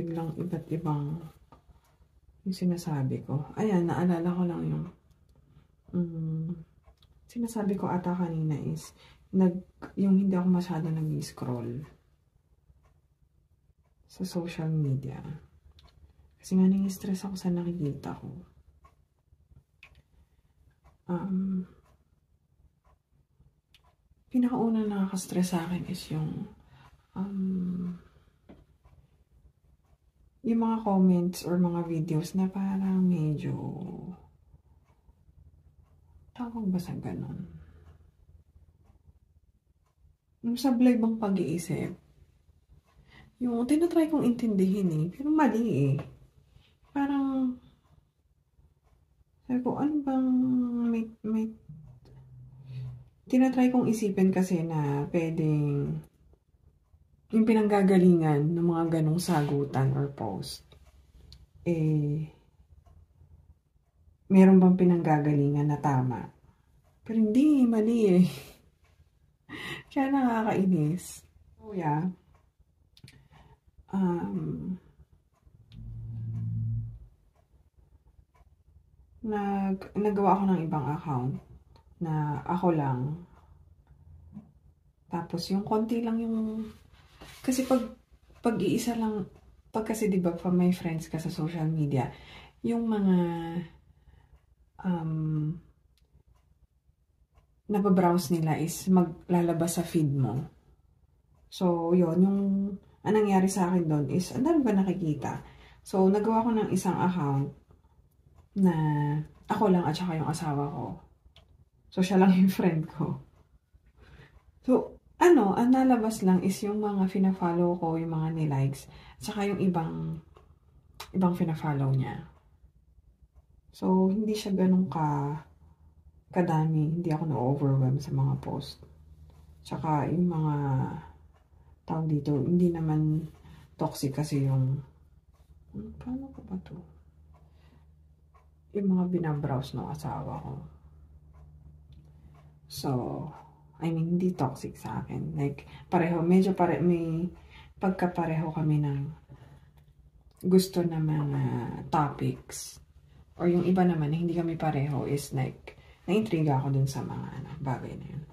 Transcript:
biglang iba't ibang yung sinasabi ko. Ayan, naalala ko lang yung sinasabi ko ata kanina is yung hindi ako masyado nag-scroll sa social media. Kasi nga nai-stress ako sa nakikita ko. Pinakauna nakaka-stress sa akin is yung mga comments or mga videos na parang medyo tawag ba sa ganon? Yung sablay bang pag-iisip. Yung tinatry kong intindihin eh, pero mali eh. Parang sabi ko, ano bang may tinatry kong isipin kasi na pwedeng yung pinanggagalingan ng mga ganong sagutan or post, meron bang pinanggagalingan na tama? Pero hindi, mali eh. Kaya nakakainis. So yeah. Nagawa ako ng ibang account na ako lang. Tapos yung konti lang yung kasi pag-iisa lang, kasi diba pa may friends ka sa social media, yung mga nababrowse nila is maglalabas sa feed mo. So, yun, yung anong nangyari sa akin doon is, ang dami ba nakikita? So, nagawa ko ng isang account na ako lang at saka yung asawa ko. So, siya lang yung friend ko. So, ang nalabas lang is yung mga fina-follow ko, yung mga ni-likes, at saka yung ibang fina-follow niya. So, hindi siya ganun kadami. Hindi ako na-overwhelm sa mga post. Tsaka yung mga tawag dito, hindi naman toxic kasi yung paano ko ba to? Yung mga binabrowse ng asawa ko. So, hindi toxic sa akin. Like, pareho, medyo may pagkapareho kami ng gusto na mga topics. Or yung iba naman, hindi kami pareho is like, na-intriga ako dun sa mga bagay na yun.